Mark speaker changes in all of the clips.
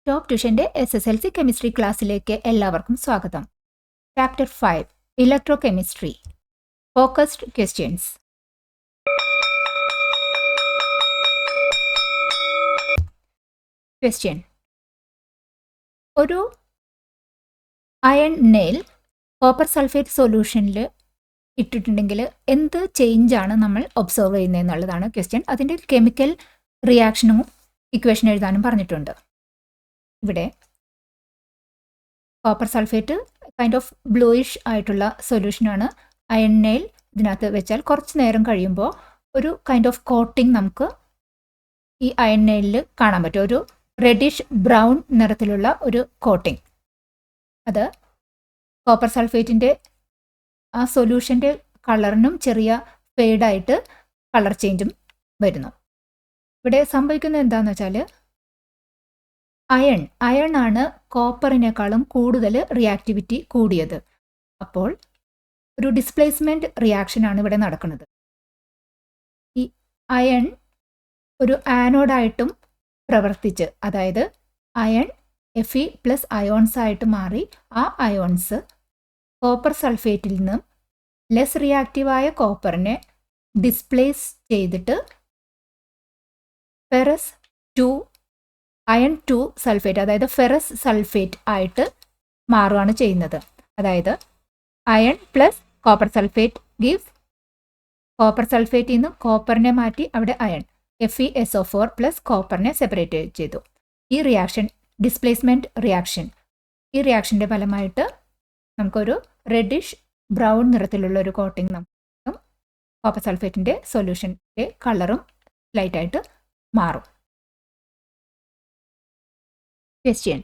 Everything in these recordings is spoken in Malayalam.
Speaker 1: ടോപ്പ് ട്യൂഷന്റെ SSLC കെമിസ്ട്രി ക്ലാസ്സിലേക്ക് എല്ലാവർക്കും സ്വാഗതം. Chapter 5 electro chemistry focused questions. Question: ഒരു അയൺ നെയിൽ കോപ്പർ സൾഫേറ്റ് സൊല്യൂഷനിൽ ഇട്ടിട്ടുണ്ടെങ്കിൽ എന്ത് ചേഞ്ചാണ് നമ്മൾ ഒബ്സർവ് ചെയ്യുന്നത് എന്നുള്ളതാണ് ക്വസ്റ്റ്യൻ. അതിൻ്റെ കെമിക്കൽ റിയാക്ഷനും ഇക്വേഷൻ എഴുതാനും പറഞ്ഞിട്ടുണ്ട്. ഇവിടെ copper sulphate kind of bluish ആയിട്ടുള്ള സൊല്യൂഷനാണ്. അയൺ നെയിൽ ഇതിനകത്ത് വെച്ചാൽ കുറച്ച് നേരം കഴിയുമ്പോൾ ഒരു കൈൻഡ് ഓഫ് കോട്ടിംഗ് നമുക്ക് ഈ അയൺ നെയിലിൽ കാണാൻ പറ്റും. ഒരു റെഡിഷ് ബ്രൗൺ നിറത്തിലുള്ള ഒരു കോട്ടിംഗ്. അത് കോപ്പർ സൾഫേറ്റിൻ്റെ ആ സൊല്യൂഷൻ്റെ കളറിനും ചെറിയ ഫെയ്ഡായിട്ട് കളർ ചേഞ്ചും വരുന്നു. ഇവിടെ സംഭവിക്കുന്നത് എന്താണെന്ന് വെച്ചാൽ അയൺ ആണ് കോപ്പറിനേക്കാളും കൂടുതൽ റിയാക്ടിവിറ്റി കൂടിയത്. അപ്പോൾ ഒരു ഡിസ്പ്ലേസ്മെൻറ്റ് റിയാക്ഷനാണ് ഇവിടെ നടക്കുന്നത്. ഈ അയൺ ഒരു ആനോഡായിട്ടും പ്രവർത്തിച്ച്, അതായത് അയൺ Fe+ അയോൺസ് ആയിട്ട് മാറി ആ അയോൺസ് കോപ്പർ സൾഫേറ്റിൽ നിന്നും ലെസ് റിയാക്റ്റീവായ കോപ്പറിനെ ഡിസ്പ്ലേസ് ചെയ്തിട്ട് ഫെറസ് 2 അയൺ 2 സൾഫേറ്റ്, അതായത് ഫെറസ് സൾഫേറ്റ് ആയിട്ട് മാറുകയാണ് ചെയ്യുന്നത്. അതായത് iron plus copper sulphate gives copper സൾഫേറ്റിൽ നിന്ന് കോപ്പറിനെ മാറ്റി അവിടെ അയൺ FeSO4 കോപ്പറിനെ സെപ്പറേറ്റ് ചെയ്തു. ഈ റിയാക്ഷൻ ഡിസ്പ്ലേസ്മെൻറ്റ് റിയാക്ഷൻ. ഈ റിയാക്ഷൻ്റെ ഫലമായിട്ട് നമുക്കൊരു റെഡിഷ് ബ്രൗൺ നിറത്തിലുള്ള ഒരു കോട്ടിംഗ് നമുക്ക് കോപ്പർ സൾഫേറ്റിൻ്റെ സൊല്യൂഷൻ്റെ കളറും ലൈറ്റായിട്ട് മാറും. ക്വസ്റ്റ്യൻ: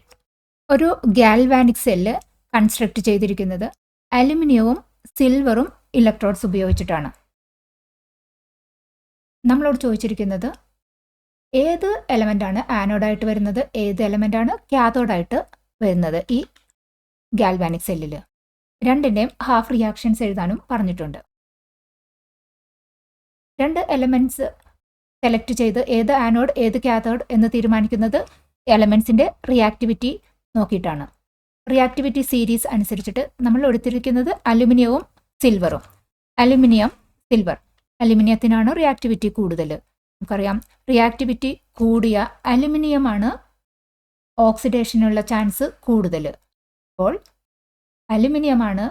Speaker 1: ഒരു ഗാൽവാനിക് സെല്ല് കൺസ്ട്രക്ട് ചെയ്തിരിക്കുന്നത് അലുമിനിയവും സിൽവറും ഇലക്ട്രോഡ്സ് ഉപയോഗിച്ചിട്ടാണ്. നമ്മളോട് ചോദിച്ചിരിക്കുന്നത് ഏത് എലമെൻ്റാണ് ആനോഡായിട്ട് വരുന്നത്, ഏത് എലമെൻ്റാണ് കാഥോഡായിട്ട് വരുന്നത് ഈ ഗാൽവാനിക് സെല്ലിൽ. രണ്ടിൻ്റെയും ഹാഫ് റിയാക്ഷൻസ് എഴുതാനും പറഞ്ഞിട്ടുണ്ട്. രണ്ട് എലമെൻറ്റ്സ് സെലക്ട് ചെയ്ത് ഏത് ആനോഡ് ഏത് കാഥോഡ് എന്ന് തീരുമാനിക്കുന്നത് എലമെൻറ്റ്സിൻ്റെ റിയാക്ടിവിറ്റി നോക്കിയിട്ടാണ്. റിയാക്ടിവിറ്റി സീരീസ് അനുസരിച്ചിട്ട് നമ്മൾ എടുത്തിരിക്കുന്നത് അലുമിനിയവും സിൽവറും. Aluminium, silver. അലുമിനിയത്തിനാണ് റിയാക്ടിവിറ്റി കൂടുതൽ. നമുക്കറിയാം, റിയാക്ടിവിറ്റി കൂടിയ അലുമിനിയമാണ് ഓക്സിഡേഷനുള്ള ചാൻസ് കൂടുതൽ. അപ്പോൾ അലുമിനിയമാണ്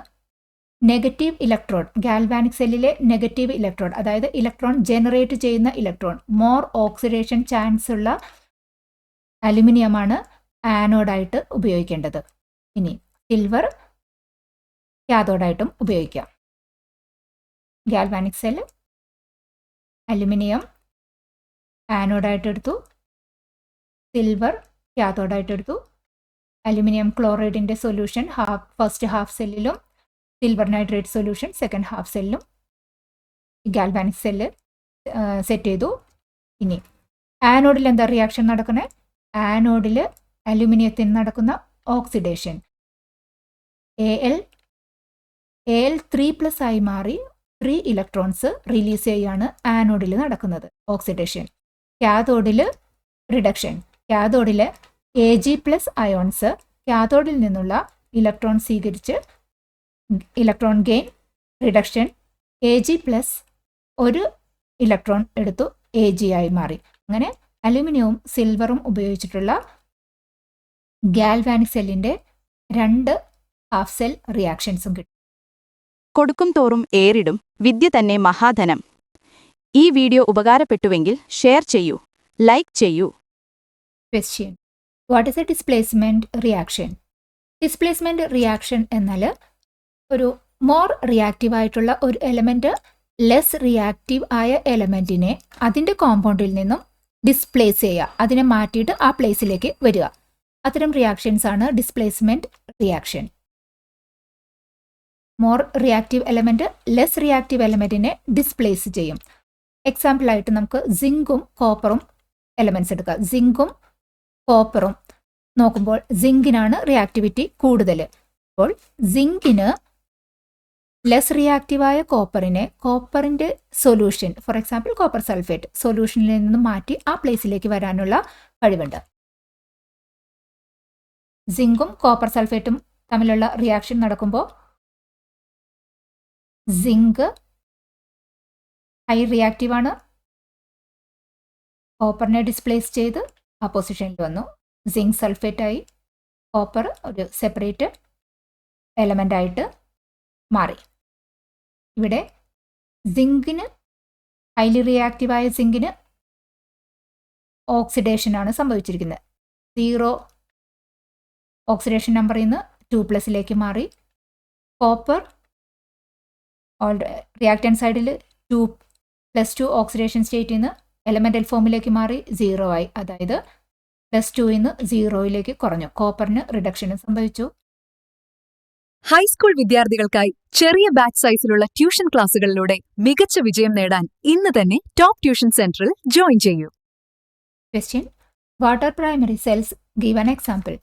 Speaker 1: നെഗറ്റീവ് ഇലക്ട്രോൺ, ഗാൽവാനിക് സെല്ലിലെ നെഗറ്റീവ് ഇലക്ട്രോൺ, അതായത് ഇലക്ട്രോൺ ജനറേറ്റ് ചെയ്യുന്ന ഇലക്ട്രോൺ, മോർ ഓക്സിഡേഷൻ ചാൻസ് ഉള്ള അലുമിനിയമാണ് ആനോഡായിട്ട് ഉപയോഗിക്കേണ്ടത്. ഇനി സിൽവർ കാഥോഡായിട്ടും ഉപയോഗിക്കാം. ഗാൽവാനിക് സെൽ അലുമിനിയം ആനോഡായിട്ട് എടുത്തു, സിൽവർ കാഥോഡായിട്ട് എടുത്തു. അലുമിനിയം ക്ലോറൈഡിൻ്റെ സൊല്യൂഷൻ ഫസ്റ്റ് ഹാഫ് സെല്ലിലും silver nitrate solution second half സെല്ലിലും ഗാൽവാനിക് സെല്ല് സെറ്റ് ചെയ്തു. ഇനി ആനോഡിൽ എന്താ റിയാക്ഷൻ നടക്കുന്നത്? ആനോഡിൽ അലുമിനിയത്തിന് നടക്കുന്ന ഓക്സിഡേഷൻ Al3+ ആയി മാറി 3 ഇലക്ട്രോൺസ് റിലീസ് ചെയ്യാണ് ആനോഡിൽ നടക്കുന്നത് ഓക്സിഡേഷൻ. കാഥോഡിൽ റിഡക്ഷൻ. കാഥോഡിൽ Ag+ അയോൺസ് കാഥോഡിൽ നിന്നുള്ള ഇലക്ട്രോൺ സ്വീകരിച്ച് ഇലക്ട്രോൺ ഗെയിൻ, റിഡക്ഷൻ. Ag+ ഒരു ഇലക്ട്രോൺ എടുത്തു Ag ആയി മാറി. അങ്ങനെ അലുമിനിയവും സിൽവറും ഉപയോഗിച്ചിട്ടുള്ള ഗാൽവാനിക് സെല്ലിൻ്റെ 2 ഹാഫ് സെൽ റിയാക്ഷൻസും കിട്ടും.
Speaker 2: കൊടുക്കും തോറും ഏറിടും വിദ്യ തന്നെ മഹാധനം. ഈ വീഡിയോ ഉപകാരപ്പെട്ടുവെങ്കിൽ ഷെയർ ചെയ്യൂ, ലൈക്ക് ചെയ്യൂ.
Speaker 1: Question: what is A displacement reaction? Displacement reaction എന്നാൽ ഒരു മോർ റിയാക്റ്റീവ് ആയിട്ടുള്ള ഒരു എലമെൻറ്റ് ലെസ് റിയാക്റ്റീവ് ആയ എലമെൻറ്റിനെ അതിൻ്റെ കോമ്പൗണ്ടിൽ നിന്നും ഡിസ്പ്ലേസ് ചെയ്യുക, അതിനെ മാറ്റിയിട്ട് ആ പ്ലേസിലേക്ക് വരിക. അത്തരം റിയാക്ഷൻസ് ആണ് displacement reaction. More reactive element less reactive എലമെൻറ്റിനെ ഡിസ്പ്ലേസ് ചെയ്യും. എക്സാമ്പിളായിട്ട് നമുക്ക് സിങ്കും കോപ്പറും എലമെൻറ്റ്സ് എടുക്കുക. സിങ്കും കോപ്പറും നോക്കുമ്പോൾ സിങ്കിനാണ് റിയാക്ടിവിറ്റി കൂടുതൽ. അപ്പോൾ സിങ്കിന് ലെസ് റിയാക്റ്റീവായ കോപ്പറിൻ്റെ solution, for example copper sulphate സൊല്യൂഷനിൽ നിന്ന് മാറ്റി ആ പ്ലേസിലേക്ക് വരാനുള്ള കഴിവുണ്ട്. സിങ്കും കോപ്പർ സൾഫേറ്റും തമ്മിലുള്ള റിയാക്ഷൻ നടക്കുമ്പോൾ സിങ്ക് ഹൈ റിയാക്റ്റീവാണ്, കോപ്പറിനെ ഡിസ്പ്ലേസ് ചെയ്ത് ആ പൊസിഷനിൽ വന്നു. സിങ്ക് സൾഫേറ്റായി കോപ്പർ ഒരു സെപ്പറേറ്റ് എലമെൻ്റ് ആയിട്ട് മാറി. ഇവിടെ സിങ്കിന് ഹൈലി റിയാക്റ്റീവായ സിങ്കിന് ഓക്സിഡേഷനാണ് സംഭവിച്ചിരിക്കുന്നത്. 0 ഓക്സിഡേഷൻ നമ്പറിൽ നിന്ന് 2+ മാറി. കോപ്പർ റിയാക്റ്റൻറ്റ് സൈഡിൽ 2+2 ഓക്സിഡേഷൻ സ്റ്റേറ്റിൽ നിന്ന് എലമെൻ്റൽ ഫോമിലേക്ക് മാറി 0 ആയി. അതായത് +2 നിന്ന് 0 കുറഞ്ഞു. കോപ്പറിന് റിഡക്ഷനും സംഭവിച്ചു.
Speaker 3: ഹൈസ്കൂൾ വിദ്യാർത്ഥികൾക്കായി ചെറിയ ബാച്ച് സൈസിലുള്ള ട്യൂഷൻ ക്ലാസുകളിലൂടെ മികച്ച വിജയം നേടാൻ ഇന്ന് തന്നെ ടോപ്പ് ട്യൂഷൻ സെന്ററിൽ ജോയിൻ ചെയ്യൂ.
Speaker 1: Question: what are primary cells? Give an example.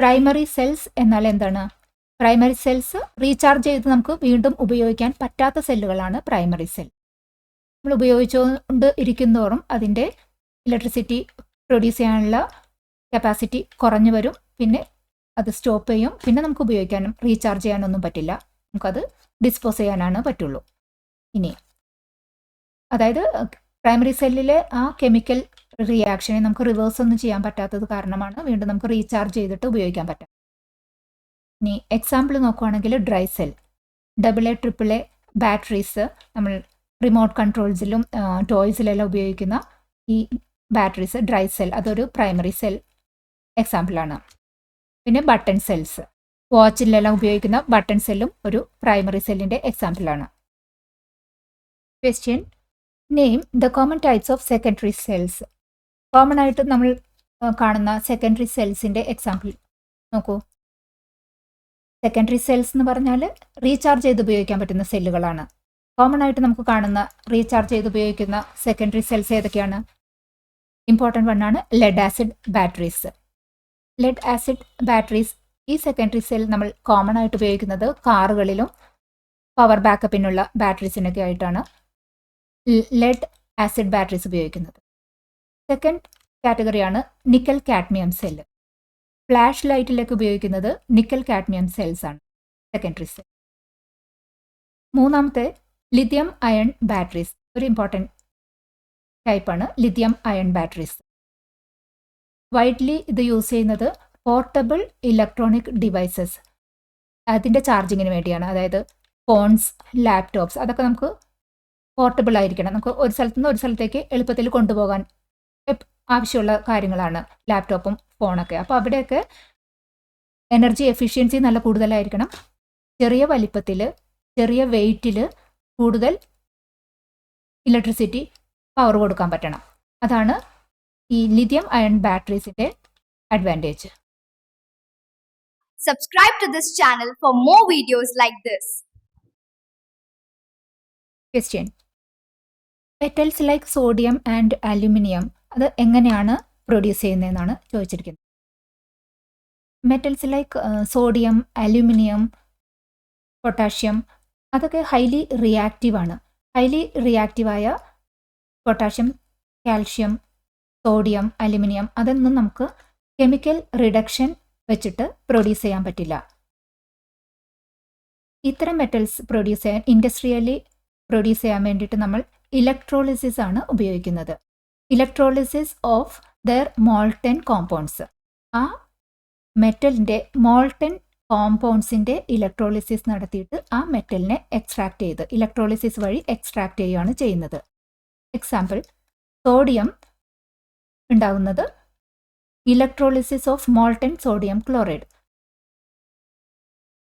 Speaker 1: Primary cells എന്നാൽ എന്താണ്? പ്രൈമറി സെൽസ് റീചാർജ് ചെയ്ത് നമുക്ക് വീണ്ടും ഉപയോഗിക്കാൻ പറ്റാത്ത സെല്ലുകളാണ് പ്രൈമറി സെൽ. നമ്മൾ ഉപയോഗിച്ചുകൊണ്ട് ഇരിക്കുന്നതോറും അതിൻ്റെ ഇലക്ട്രിസിറ്റി പ്രൊഡ്യൂസ് ചെയ്യാനുള്ള കപ്പാസിറ്റി കുറഞ്ഞു വരും. പിന്നെ അത് സ്റ്റോപ്പ് ചെയ്യും. പിന്നെ നമുക്ക് ഉപയോഗിക്കാനും റീചാർജ് ചെയ്യാനൊന്നും പറ്റില്ല. നമുക്കത് ഡിസ്പോസ് ചെയ്യാനാണ് പറ്റുള്ളൂ. ഇനി അതായത് പ്രൈമറി സെല്ലിലെ ആ കെമിക്കൽ റിയാക്ഷനെ നമുക്ക് റിവേഴ്സ് ഒന്നും ചെയ്യാൻ പറ്റാത്തത് കാരണമാണ് വീണ്ടും നമുക്ക് റീചാർജ് ചെയ്തിട്ട് ഉപയോഗിക്കാൻ പറ്റുക. ഇനി എക്സാമ്പിൾ നോക്കുവാണെങ്കിൽ dry cell, AA, AAA batteries, നമ്മൾ റിമോട്ട് കൺട്രോൾസിലും ടോയ്സിലെല്ലാം ഉപയോഗിക്കുന്ന ഈ ബാറ്ററീസ് ഡ്രൈ സെൽ, അതൊരു പ്രൈമറി സെൽ എക്സാമ്പിളാണ്. പിന്നെ ബട്ടൺ സെൽസ്, വാച്ചിലെല്ലാം ഉപയോഗിക്കുന്ന ബട്ടൺ സെല്ലും ഒരു പ്രൈമറി സെല്ലിൻ്റെ എക്സാമ്പിളാണ്. Question: name the common types of secondary cells. Common ആയിട്ട് നമ്മൾ കാണുന്ന സെക്കൻഡറി സെൽസിൻ്റെ എക്സാമ്പിൾ നോക്കൂ. സെക്കൻഡറി സെൽസ് എന്ന് പറഞ്ഞാൽ റീചാർജ് ചെയ്ത് ഉപയോഗിക്കാൻ പറ്റുന്ന സെല്ലുകളാണ്. കോമൺ ആയിട്ട് നമുക്ക് കാണുന്ന റീചാർജ് ചെയ്ത് ഉപയോഗിക്കുന്ന സെക്കൻഡറി സെൽസ് ഏതൊക്കെയാണ്? ഇമ്പോർട്ടൻ്റ് വണ്ണാണ് lead acid batteries. Lead acid batteries ഈ സെക്കൻഡറി സെൽ നമ്മൾ കോമൺ ആയിട്ട് ഉപയോഗിക്കുന്നത് കാറുകളിലും പവർ ബാക്കപ്പിനുള്ള ബാറ്ററീസിനൊക്കെ ആയിട്ടാണ് ലെഡ് ആസിഡ് ബാറ്ററീസ് ഉപയോഗിക്കുന്നത്. സെക്കൻഡ് കാറ്റഗറിയാണ് നിക്കൽ കാഡ്മിയം സെല്ല്. ഫ്ലാഷ് ലൈറ്റിലേക്ക് ഉപയോഗിക്കുന്നത് നിക്കൽ കാഡ്മിയം സെൽസ് ആണ് സെക്കൻഡറി സെൽ. മൂന്നാമത്തെ ലിഥിയം അയൺ ബാറ്ററീസ്, ഒരു ഇമ്പോർട്ടൻറ്റ് ടൈപ്പാണ് ലിഥിയം അയൺ ബാറ്ററീസ്. വൈഡ്ലി ഇത് യൂസ് ചെയ്യുന്നത് പോർട്ടബിൾ ഇലക്ട്രോണിക് ഡിവൈസസ്, അതിൻ്റെ ചാർജിങ്ങിന് വേണ്ടിയാണ്. അതായത് ഫോൺസ്, ലാപ്ടോപ്സ്, അതൊക്കെ നമുക്ക് പോർട്ടബിൾ ആയിരിക്കണം. നമുക്ക് ഒരു സ്ഥലത്തു നിന്ന് ഒരു സ്ഥലത്തേക്ക് എളുപ്പത്തിൽ കൊണ്ടുപോകാൻ ആവശ്യമുള്ള കാര്യങ്ങളാണ് ലാപ്ടോപ്പും ഫോണൊക്കെ. അപ്പോൾ അവിടെയൊക്കെ എനർജി എഫിഷ്യൻസി നല്ല കൂടുതലായിരിക്കണം. ചെറിയ വലിപ്പത്തിൽ, ചെറിയ വെയ്റ്റിൽ കൂടുതൽ ഇലക്ട്രിസിറ്റി പവർ കൊടുക്കാൻ പറ്റണം. അതാണ് ഈ ലിഥിയം അയൺ ബാറ്ററീസിൻ്റെ advantage.
Speaker 4: Subscribe to this channel for more videos like this.
Speaker 1: Question: metals like sodium and aluminium അത് എങ്ങനെയാണ് പ്രൊഡ്യൂസ് ചെയ്യുന്നതെന്നാണ് ചോദിച്ചിരിക്കുന്നത്. Metals like sodium, aluminium, potassium അതൊക്കെ ഹൈലി റിയാക്റ്റീവാണ്. ഹൈലി റിയാക്റ്റീവായ പൊട്ടാഷ്യം, കാൽഷ്യം, സോഡിയം, അലുമിനിയം അതൊന്നും നമുക്ക് കെമിക്കൽ റിഡക്ഷൻ വെച്ചിട്ട് പ്രൊഡ്യൂസ് ചെയ്യാൻ പറ്റില്ല. ഇത്തരം മെറ്റൽസ് പ്രൊഡ്യൂസ് ചെയ്യാൻ, ഇൻഡസ്ട്രിയലി പ്രൊഡ്യൂസ് ചെയ്യാൻ വേണ്ടിയിട്ട് നമ്മൾ ഇലക്ട്രോളിസിസ് ആണ് ഉപയോഗിക്കുന്നത്. Electrolysis of the molten compounds, ആ മെറ്റലിൻ്റെ മോൾട്ടൻ കോമ്പൗണ്ട്സിൻ്റെ ഇലക്ട്രോളിസിസ് നടത്തിയിട്ട് ആ മെറ്റലിനെ എക്സ്ട്രാക്ട് ചെയ്ത് ഇലക്ട്രോളിസിസ് വഴി എക്സ്ട്രാക്ട് ചെയ്യുകയാണ് ചെയ്യുന്നത്. എക്സാമ്പിൾ: സോഡിയം ഉണ്ടാകുന്നത് electrolysis of molten sodium chloride.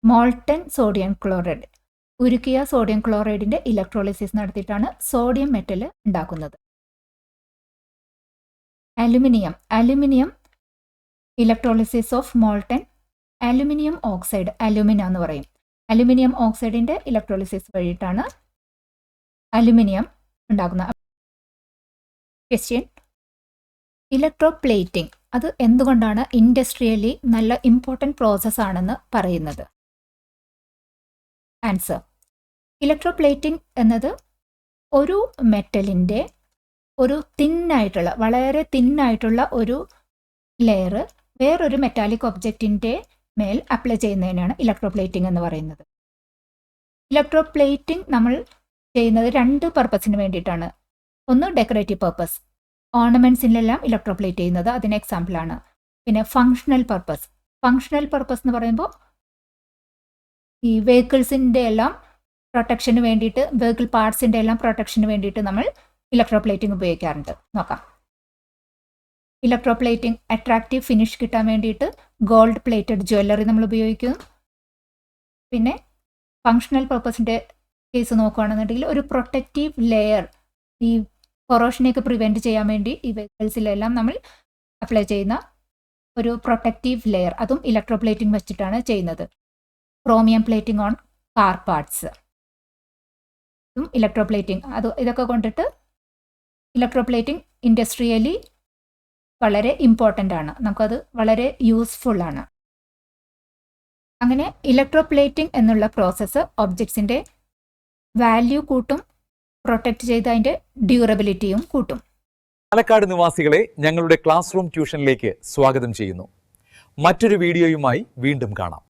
Speaker 1: Molten sodium chloride, ഉരുക്കിയ സോഡിയം ക്ലോറൈഡിൻ്റെ ഇലക്ട്രോളിസിസ് നടത്തിയിട്ടാണ് സോഡിയം മെറ്റൽ ഉണ്ടാക്കുന്നത്. Aluminium, aluminium electrolysis of molten aluminium oxide, alumina എന്ന് പറയും. അലുമിനിയം ഓക്സൈഡിൻ്റെ ഇലക്ട്രോളിസിസ് വഴിയിട്ടാണ് അലുമിനിയം ഉണ്ടാക്കുന്നത്. ക്വസ്റ്റ്യൻ: ഇലക്ട്രോപ്ലേറ്റിംഗ് അത് എന്തുകൊണ്ടാണ് ഇൻഡസ്ട്രിയലി നല്ല ഇമ്പോർട്ടൻറ്റ് പ്രോസസ് ആണെന്ന് പറയുന്നത്? ആൻസർ: ഇലക്ട്രോപ്ലേറ്റിംഗ് എന്നത് ഒരു മെറ്റലിൻ്റെ ഒരു തിന്നായിട്ടുള്ള, വളരെ തിന്നായിട്ടുള്ള ഒരു ലെയർ വേറൊരു മെറ്റാലിക് ഒബ്ജക്റ്റിൻ്റെ മേൽ അപ്ലൈ ചെയ്യുന്നതിനാണ് ഇലക്ട്രോപ്ലേറ്റിംഗ് എന്ന് പറയുന്നത്. ഇലക്ട്രോപ്ലേറ്റിംഗ് നമ്മൾ ചെയ്യുന്നത് 2 പർപ്പസിന് വേണ്ടിയിട്ടാണ്. ഒന്ന് ഡെക്കറേറ്റീവ് പർപ്പസ്, ഓർണമെൻറ്റ്സിലെല്ലാം ഇലക്ട്രോപ്ലേറ്റ് ചെയ്യുന്നത് അതിന് എക്സാമ്പിളാണ്. പിന്നെ ഫങ്ഷണൽ പർപ്പസ് എന്ന് പറയുമ്പോൾ ഈ വെഹിക്കിൾസിൻ്റെ എല്ലാം പ്രൊട്ടക്ഷന് വേണ്ടിയിട്ട്, വെഹിക്കിൾ പാർട്സിൻ്റെ എല്ലാം പ്രൊട്ടക്ഷന് വേണ്ടിയിട്ട് നമ്മൾ ഇലക്ട്രോപ്ലേറ്റിംഗ് ഉപയോഗിക്കാറുണ്ട്. നോക്കാം. ഇലക്ട്രോപ്ലേറ്റിംഗ് അട്രാക്റ്റീവ് ഫിനിഷ് കിട്ടാൻ വേണ്ടിയിട്ട് ഗോൾഡ് പ്ലേറ്റഡ് ജ്വല്ലറി നമ്മൾ ഉപയോഗിക്കും. പിന്നെ ഫങ്ഷണൽ പർപ്പസിൻ്റെ കേസ് നോക്കുകയാണെന്നുണ്ടെങ്കിൽ ഒരു പ്രൊട്ടക്റ്റീവ് ലെയർ, ഈ കൊറോഷനെയൊക്കെ പ്രിവെൻറ്റ് ചെയ്യാൻ വേണ്ടി ഈ വെഹിക്കിൾസിലെല്ലാം നമ്മൾ അപ്ലൈ ചെയ്യുന്ന ഒരു പ്രൊട്ടക്റ്റീവ് ലെയർ, അതും ഇലക്ട്രോപ്ലേറ്റിംഗ് വെച്ചിട്ടാണ് ചെയ്യുന്നത്. Chromium plating on car parts, ഇതും ഇലക്ട്രോപ്ലേറ്റിംഗ്. ഇതൊക്കെ കൊണ്ടിട്ട് ഇലക്ട്രോപ്ലേറ്റിംഗ് ഇൻഡസ്ട്രിയലി വളരെ ഇമ്പോർട്ടൻ്റ് ആണ്, നമുക്കത് വളരെ യൂസ്ഫുൾ ആണ്. അങ്ങനെ ഇലക്ട്രോപ്ലേറ്റിംഗ് എന്നുള്ള പ്രോസസ്സ് ഒബ്ജക്ട്സിൻ്റെ വാല്യൂ കൂട്ടും, പ്രൊട്ടക്റ്റ് ചെയ്ത് അതിൻ്റെ ഡ്യൂറബിലിറ്റിയും കൂട്ടും.
Speaker 5: പാലക്കാട് നിവാസികളെ ഞങ്ങളുടെ ക്ലാസ് റൂം ട്യൂഷനിലേക്ക് സ്വാഗതം ചെയ്യുന്നു. മറ്റൊരു വീഡിയോയുമായി വീണ്ടും കാണാം.